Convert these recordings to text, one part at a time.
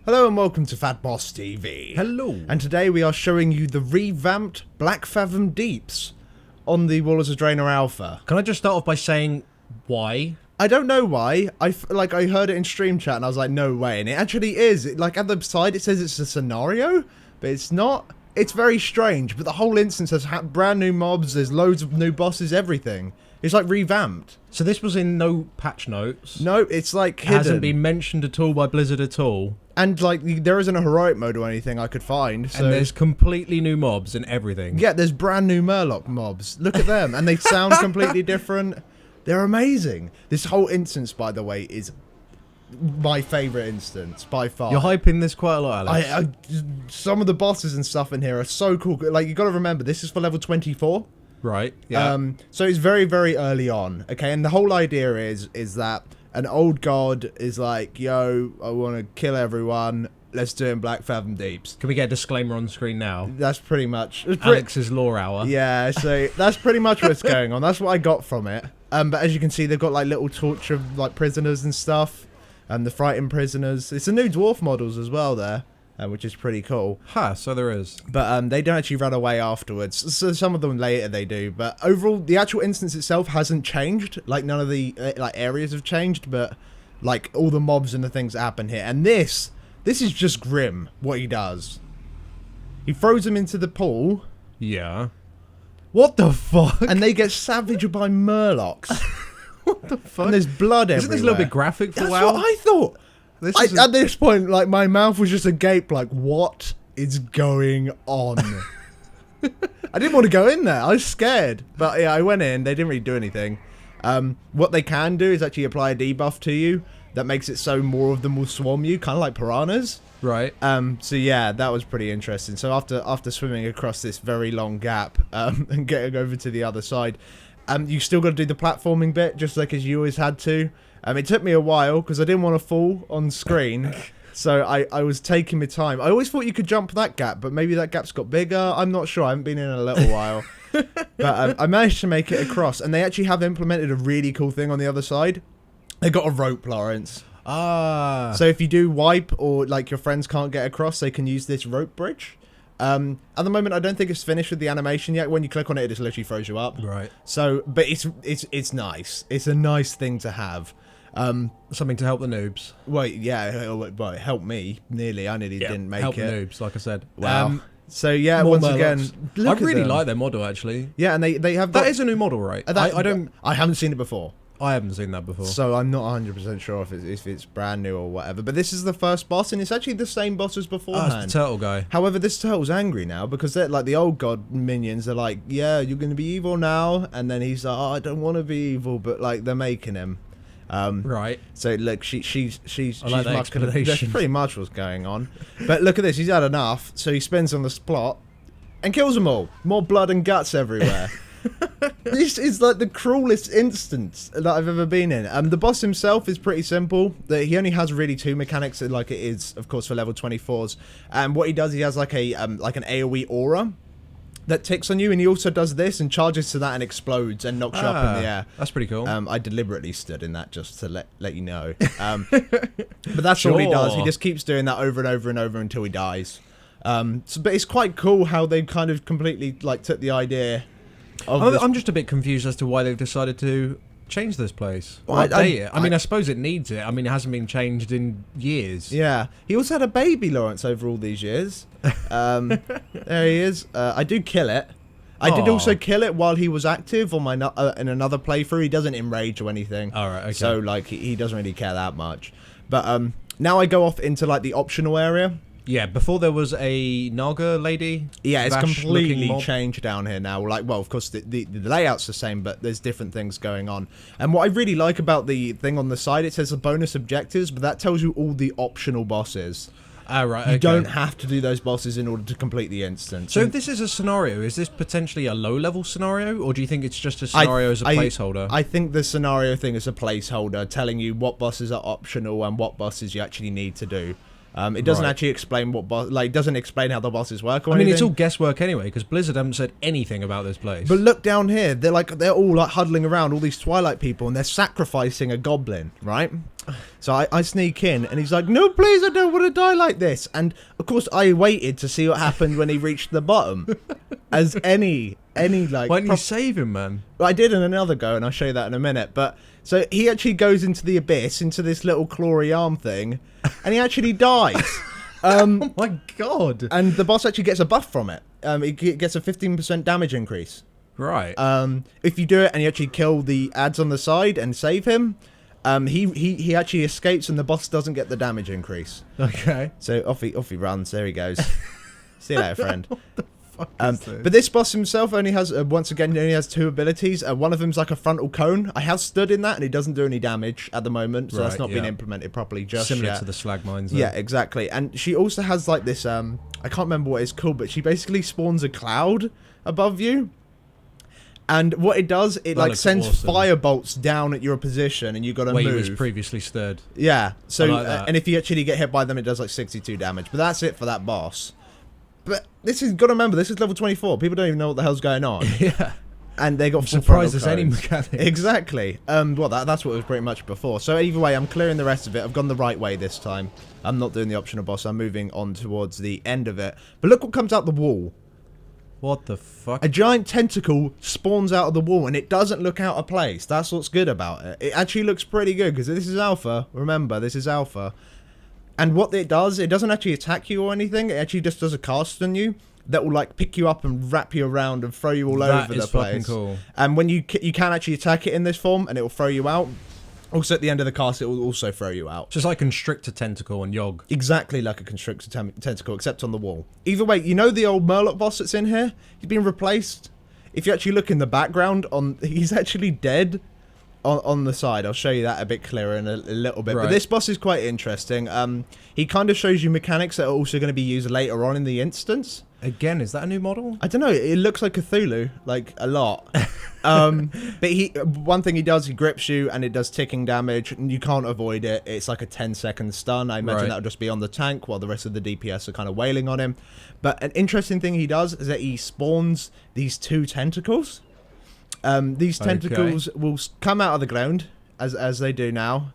Hello and welcome to FatbossTV. Hello. And today we are showing you the revamped Blackfathom Deeps on the Warlords of Draenor Alpha. Can I just start off by saying why? I don't know why. I heard it in stream chat and I was like, no way. And it actually is. Like at the side it says it's a scenario, but it's not. It's very strange. But the whole instance has brand new mobs. There's loads of new bosses. Everything. It's like revamped. So this was in no patch notes. No, it's like hidden. It hasn't been mentioned at all by Blizzard at all. And like there isn't a heroic mode or anything I could find. So. And there's completely new mobs and everything. Yeah, there's brand new Murloc mobs. Look at them, and they sound completely different. They're amazing. This whole instance, by the way, is my favourite instance by far. You're hyping this quite a lot, Alex. Some of the bosses and stuff in here are so cool. Like, you got to remember, this is for level 24. Right. Yeah. So it's very, very early on. Okay, and the whole idea is that an old god is like, yo, I want to kill everyone. Let's do it in Blackfathom Deeps. Can we get a disclaimer on screen now? That's pretty much... Alex's lore hour. Yeah, so that's pretty much what's going on. That's what I got from it. But as you can see, they've got like little torture like prisoners and stuff. And the frightened prisoners. It's the new dwarf models as well there. Which is pretty cool. So there is. But they don't actually run away afterwards. So some of them later they do. But overall, the actual instance itself hasn't changed. Like none of the like areas have changed. But like all the mobs and the things that happen here. And this is just grim, what he does. He throws them into the pool. Yeah. What the fuck? And they get savaged by Murlocs. What the fuck? And there's blood everywhere. Isn't this a little bit graphic for That's WoW? what I thought. At this point, like, my mouth was just agape, like, what is going on? I didn't want to go in there. I was scared. But, yeah, I went in. They didn't really do anything. What they can do is actually apply a debuff to you that makes it so more of them will swarm you, kind of like piranhas. Right. So, yeah, that was pretty interesting. So, after swimming across this very long gap and getting over to the other side, you still got to do the platforming bit, just like as you always had to. It took me a while because I didn't want to fall on screen, so I was taking my time. I always thought you could jump that gap, but maybe that gap's got bigger. I'm not sure. I haven't been in a little while. But I managed to make it across, and they actually have implemented a really cool thing on the other side. They got a rope, Lawrence. So if you do wipe or like your friends can't get across, they can use this rope bridge. At the moment, I don't think it's finished with the animation yet. When you click on it, it just literally throws you up. Right. So, but it's nice. It's a nice thing to have. Something to help the noobs. Well, yeah, it helped me nearly. I nearly didn't make help it. Help the noobs, like I said. Wow. So yeah, once again, I really like their model actually. Yeah, and they have that is a new model, right? I haven't seen it before. I haven't seen that before. So I'm not 100% sure if it's brand new or whatever. But this is the first boss, and it's actually the same boss as beforehand. Oh, it's the turtle guy. However, this turtle's angry now because they're like the old god minions. They're like, yeah, you're going to be evil now. And then he's like, oh, I don't want to be evil, but like they're making him. Right. So look, she's like that explanation. That's pretty much what's going on. But look at this. He's had enough, so he spins on the spot and kills them all. More blood and guts everywhere. This is like the cruelest instance that I've ever been in. The boss himself is pretty simple. He only has really two mechanics, like it is, of course, for level 24s. And what he does, he has like a like an AoE aura that ticks on you, and he also does this and charges to that and explodes and knocks you up in the air. That's pretty cool. I deliberately stood in that just to let you know. But that's all he does. He just keeps doing that over and over and over until he dies. But it's quite cool how they kind of completely like took the idea. I'm just a bit confused as to why they've decided to change this place. Well, update it. I mean, I suppose it needs it. I mean, it hasn't been changed in years. Yeah. He also had a baby, Lawrence, over all these years. There he is. I do kill it. I did also kill it while he was active on my in another playthrough. He doesn't enrage or anything. All right. Okay. So like he doesn't really care that much. But now I go off into like the optional area. Yeah, before there was a Naga lady. Yeah, it's completely changed down here now. Like, well, of course, the layout's the same, but there's different things going on. And what I really like about the thing on the side, it says the bonus objectives, but that tells you all the optional bosses. Right, You don't have to do those bosses in order to complete the instance. So if this is a scenario, is this potentially a low-level scenario, or do you think it's just a scenario as a placeholder? I think the scenario thing is a placeholder, telling you what bosses are optional and what bosses you actually need to do. It doesn't actually explain what boss, like, doesn't explain how the bosses work or I mean, anything. it's all guesswork anyway, because Blizzard haven't said anything about this place. But look down here, they're all like huddling around, all these Twilight people, and they're sacrificing a goblin, right? So I sneak in, and he's like, no, please, I don't want to die like this. And of course, I waited to see what happened when he reached the bottom, as any like. Why didn't you save him, man? I did in another go, and I'll show you that in a minute. But so he actually goes into the abyss, into this little clawy arm thing, and he actually dies. Oh my god! And the boss actually gets a buff from it. It gets a 15% damage increase. Right. If you do it and you actually kill the ads on the side and save him, he actually escapes and the boss doesn't get the damage increase. Okay. So off he runs. There he goes. See you later, friend. But But this boss himself only has, once again, he only has 2 abilities. One of them's like a frontal cone. I have stood in that, and he doesn't do any damage at the moment, so that's not been implemented properly just similar yet. to the slag mines. Though. Yeah, exactly. And she also has like this, I can't remember what it's called, but she basically spawns a cloud above you. And what it does, it like sends fire bolts down at your position, and you got to move. Where you was previously stood. Yeah. So, like that. And if you actually get hit by them, it does like 62 damage. But that's it for that boss. But this is, got to remember, this is level 24. People don't even know what the hell's going on. Yeah. And they got I'm surprised there's any mechanics. Exactly. Well, that's what it was pretty much before. So either way, I'm clearing the rest of it. I've gone the right way this time. I'm not doing the optional boss. I'm moving on towards the end of it. But look what comes out the wall. What the fuck? A giant tentacle spawns out of the wall, and it doesn't look out of place. That's what's good about it. It actually looks pretty good, because this is alpha. Remember, this is alpha. And what it does, it doesn't actually attack you or anything. It actually just does a cast on you that will like pick you up and wrap you around and throw you all over the place. That is fucking cool. And when you can actually attack it in this form, and it will throw you out. Also, at the end of the cast, it will also throw you out. Just like Constrictor Tentacle and Yogg. Exactly like a Constrictor Tentacle, except on the wall. Either way, you know the old Murloc boss that's in here? He's been replaced. If you actually look in the background, he's actually dead on the side. I'll show you that a bit clearer in a little bit. Right. But this boss is quite interesting. He kind of shows you mechanics that are also going to be used later on in the instance. Again, is that a new model? I don't know. It looks like Cthulhu, like a lot. But one thing he does, he grips you, and it does ticking damage, and you can't avoid it. It's like a 10-second stun. I imagine that'll just be on the tank while the rest of the DPS are kind of wailing on him. But an interesting thing he does is that he spawns these 2 tentacles. These tentacles will come out of the ground, as they do now.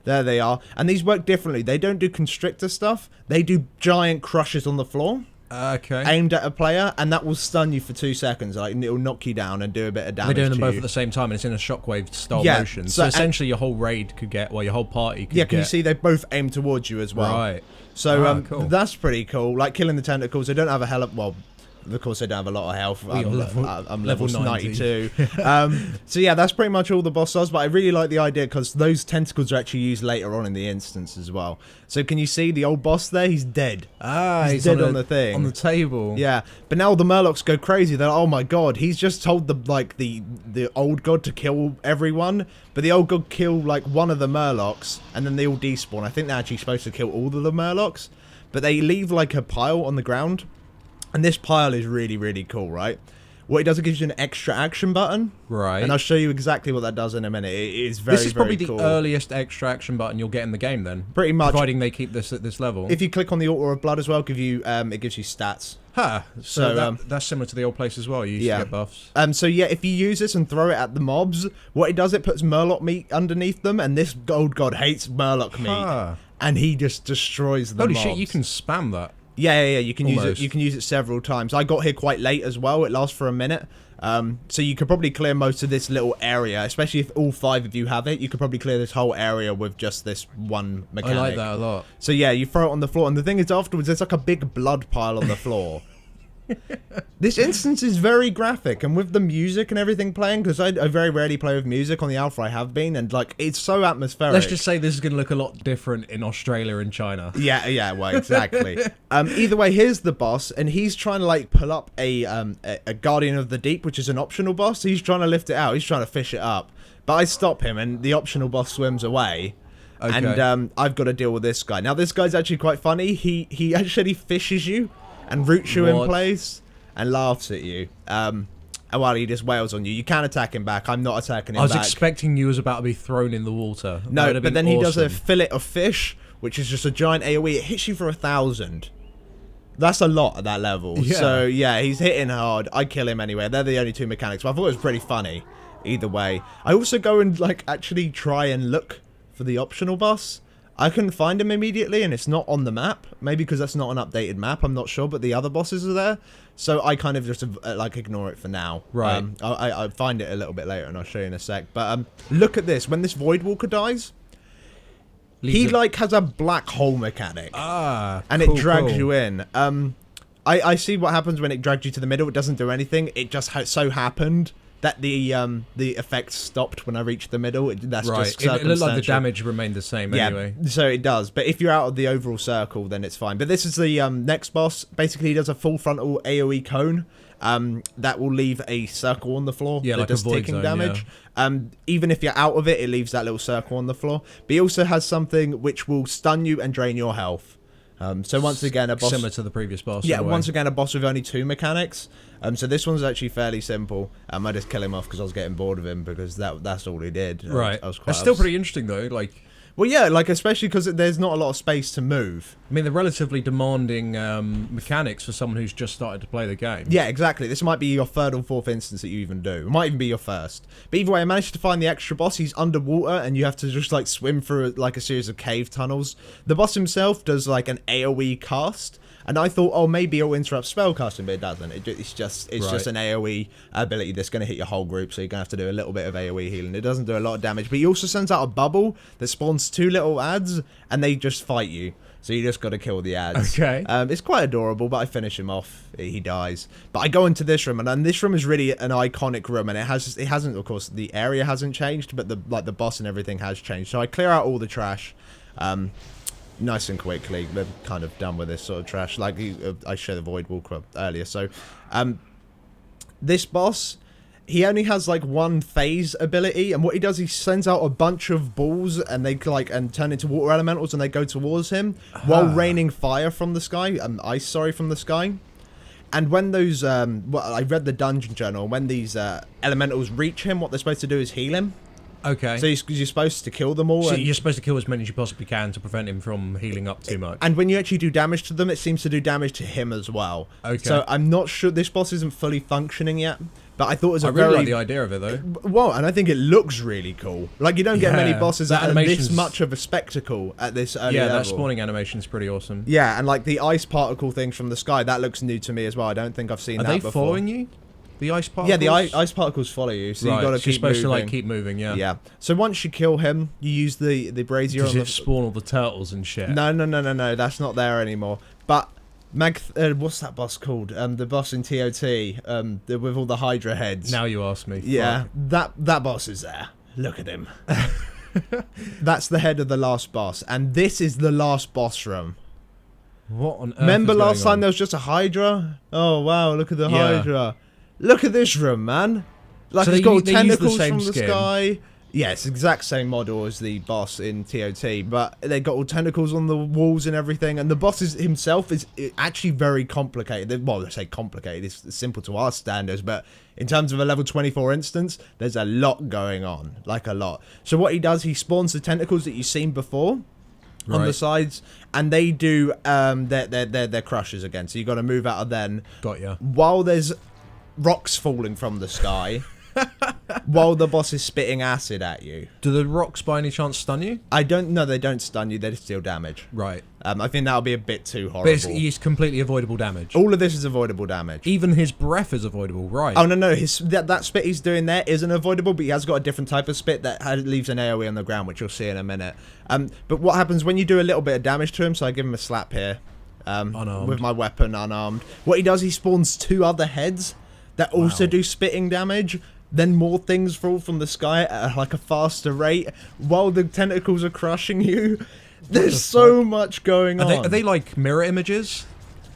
There they are. And these work differently. They don't do constrictor stuff. They do giant crushes on the floor. Okay. Aimed at a player, and that will stun you for 2 seconds. Like, it'll knock you down and do a bit of damage. They're doing them both you. at the same time, and it's in a shockwave style Yeah, motion. So essentially, your whole raid could get, well, your whole party could get. Yeah, can you see they both aim towards you as well? Right. So cool. that's pretty cool. Like killing the tentacles, they don't have a hell of, well, of course they don't have a lot of health. I'm level 92. So yeah, that's pretty much all the boss does, but I really like the idea because those tentacles are actually used later on in the instance as well. So can you see the old boss there? He's dead. He's dead on the thing. On the table. Yeah, but now the Murlocs go crazy. They're like, oh my god, he's just told the old god to kill everyone, but the old god killed like one of the Murlocs, and then they all despawn. I think they're actually supposed to kill all of the Murlocs, but they leave like a pile on the ground. And this pile is really, really cool, right? What it does, it gives you an extra action button. Right. And I'll show you exactly what that does in a minute. It is very, This is probably very cool. the earliest extra action button you'll get in the game then. Pretty much. Providing they keep this at this level. If you click on the Altar of Blood as well, it gives you stats. Huh. So that's similar to the old place as well. You used to get buffs. So yeah, if you use this and throw it at the mobs, what it does, it puts Murloc meat underneath them, and this old god hates Murloc meat. And he just destroys the mobs. Holy shit, you can spam that. Yeah, you can use it. You can use it several times. I got here quite late as well. It lasts for a minute. So you could probably clear most of this little area, especially if all 5 of you have it. You could probably clear this whole area with just this one mechanic. I like that a lot. So yeah, you throw it on the floor, and the thing is, afterwards, there's like a big blood pile on the floor. This instance is very graphic, and with the music and everything playing, because I very rarely play with music on the alpha. I have been, and like it's so atmospheric. Let's just say this is going to look a lot different in Australia and China. Yeah, well, exactly. Either way, here's the boss, and he's trying to like pull up a Guardian of the Deep, which is an optional boss. He's trying to lift it out. He's trying to fish it up, but I stop him, and the optional boss swims away. Okay. And I've got to deal with this guy. Now, this guy's actually quite funny. He actually fishes you and roots you in place and laughs at you. And while he just wails on you, you can attack him back. I'm not attacking him back. I was expecting you was about to be thrown in the water. No, but then he does a fillet of fish, which is just a giant AoE. It hits you for 1,000. That's a lot at that level. Yeah. So, yeah, he's hitting hard. I kill him anyway. They're the only two mechanics. But I thought it was pretty funny either way. I also go and, like, actually try and look for the optional boss. I couldn't find him immediately, and it's not on the map. Maybe because that's not an updated map. I'm not sure, but the other bosses are there. So I kind of just, like, ignore it for now. Right. I find it a little bit later, and I'll show you in a sec. But look at this. When this Voidwalker dies, he, like, has a black hole mechanic. And cool, it drags you in. I see what happens when it drags you to the middle. It doesn't do anything. It just so happened that the effect stopped when I reached the middle. That's right. just It looked like the damage remained the same anyway. So it does. But if you're out of the overall circle, then it's fine. But this is the next boss. Basically, he does a full frontal AoE cone that will leave a circle on the floor. Yeah, that like does a void ticking zone, damage. yeah. Even if you're out of it, it leaves that little circle on the floor. But he also has something which will stun you and drain your health. So once again, a boss similar to the previous boss. Yeah, once again, a boss with only 2 mechanics. So this one's actually fairly simple. I just kill him off because I was getting bored of him because that's all he did. Right. I was quite It's still pretty interesting though. Like, well, yeah, like especially because there's not a lot of space to move. I mean, they're relatively demanding mechanics for someone who's just started to play the game. Yeah, exactly. This might be your 3rd or 4th instance that you even do. It might even be your 1st. But either way, I managed to find the extra boss. He's underwater, and you have to just like swim through like a series of cave tunnels. The boss himself does like an AoE cast. And I thought, oh, maybe it'll interrupt spellcasting, but it doesn't. It's just an AoE ability that's going to hit your whole group, so you're going to have to do a little bit of AoE healing. It doesn't do a lot of damage, but he also sends out a bubble that spawns 2 little ads, and they just fight you. So you just got to kill the ads. Okay. It's quite adorable, but I finish him off. He dies. But I go into this room, and then this room is really an iconic room, and it hasn't, of course, the area hasn't changed, but the boss and everything has changed. So I clear out all the trash. Nice and quickly. We're kind of done with this sort of trash. Like I showed the Voidwalker earlier. So this boss, he only has like 1 phase ability, and what he does, he sends out a bunch of balls, and they and turn into water elementals, and they go towards him while raining fire from the sky, ice, from the sky. And when those, well, I read the dungeon journal. When these elementals reach him, what they're supposed to do is heal him. Okay. So you're supposed to kill them all. So you're supposed to kill as many as you possibly can to prevent him from healing up too much. And when you actually do damage to them, it seems to do damage to him as well. Okay. So I'm not sure, this boss isn't fully functioning yet, but I thought it was I really like the idea of it though. Well, and I think it looks really cool. Like, you don't get many bosses that are this much of a spectacle at this early level. That spawning animation's pretty awesome. Yeah, and like the ice particle things from the sky, that looks new to me as well. I don't think I've seen that before. Are they following you? The ice particles? Yeah, the ice particles follow you, so you got to keep moving. You're supposed to like keep moving, yeah. Yeah. So once you kill him, you use the brazier. Does it spawn all the turtles and shit? No, that's not there anymore. But what's that boss called? The boss in TOT, with all the Hydra heads. Now you ask me. Yeah, that boss is there. Look at him. That's the head of the last boss, and this is the last boss room. What on earth? Remember last time there was just a Hydra? Oh wow, look at the Hydra. Look at this room, man. Like, so it's got tentacles from the sky. Yeah, it's the exact same model as the boss in TOT, but they got all tentacles on the walls and everything, and the boss himself is actually very complicated. Well, I say complicated, it's simple to our standards, but in terms of a level 24 instance, there's a lot going on, like a lot. So what he does, he spawns the tentacles that you've seen before on the sides, and they do their crushes again, so you got to move out of them. Got ya. While there's rocks falling from the sky, while the boss is spitting acid at you. Do the rocks by any chance stun you? I don't know. They don't stun you. They just deal damage. Right. I think that'll be a bit too horrible. But it's completely avoidable damage. All of this is avoidable damage. Even his breath is avoidable, right? Oh, no. That spit he's doing there isn't avoidable, but he has got a different type of spit that leaves an AoE on the ground, which you'll see in a minute. But what happens when you do a little bit of damage to him, so I give him a slap here with my weapon unarmed. What he does, he spawns 2 other heads that also do spitting damage. Then more things fall from the sky at like a faster rate while the tentacles are crushing you. There's so much going on. Are they like mirror images?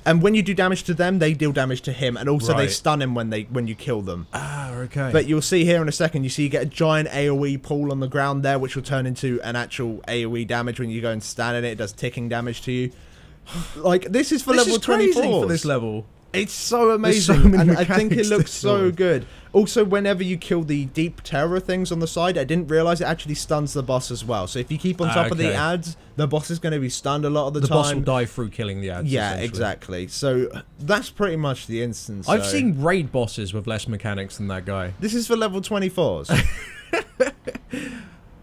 And when you do damage to them, they deal damage to him, and also they stun him when you kill them. Ah, okay. But you'll see here in a second, you get a giant AoE pool on the ground there, which will turn into an actual AoE damage when you go and stand in it. It does ticking damage to you. Like, this is for level 24 for this level. It's so amazing, so many and I think it mechanics looks to so solve. good. Also, whenever you kill the deep terror things on the side, I didn't realise it actually stuns the boss as well. So if you keep on top of the Okay. ads, the boss is going to be stunned a lot of the The time. boss will die through killing the ads. Yeah, essentially. exactly. So that's pretty much the instance. I've so. seen raid bosses with less mechanics than that guy. This is for level 24s.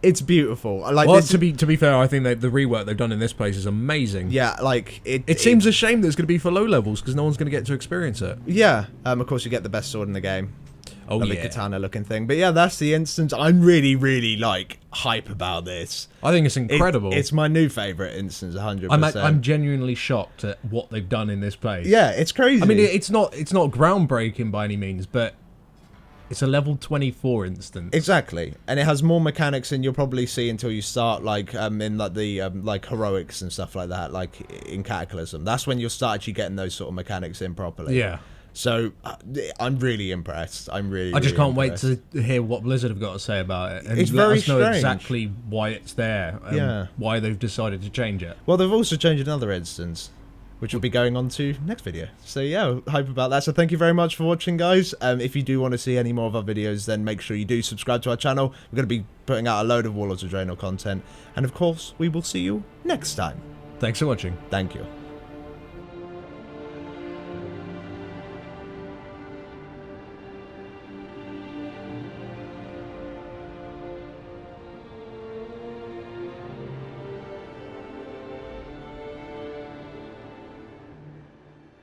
It's beautiful. Like Well, this, to be fair, I think that the rework they've done in this place is amazing. yeah, like It seems a shame that it's going to be for low levels because no one's going to get to experience it. Yeah. Of course, you get the best sword in the game. Oh Lovely yeah, katana-looking thing. But yeah, that's the instance. I'm really, really like hype about this. I think it's incredible. It's my new favorite instance, 100%. I'm genuinely shocked at what they've done in this place. Yeah, it's crazy. I mean, it's not groundbreaking by any means, but it's a level 24 instance. exactly, and it has more mechanics than you'll probably see until you start like in like the like heroics and stuff like that, like in Cataclysm. That's when you'll start actually getting those sort of mechanics in properly. Yeah. So I'm really impressed. I'm really. I just really can't wait impressed. to hear what Blizzard have got to say about it. And It's let very us know strange. exactly why it's there and Yeah. why they've decided to change it. Well, they've also changed another instance, which we'll be going on to next video. So yeah, hype about that. So thank you very much for watching, guys. If you do want to see any more of our videos, then make sure you do subscribe to our channel. We're going to be putting out a load of Warlords of Draenor content. And of course, we will see you next time. Thanks for watching. Thank you.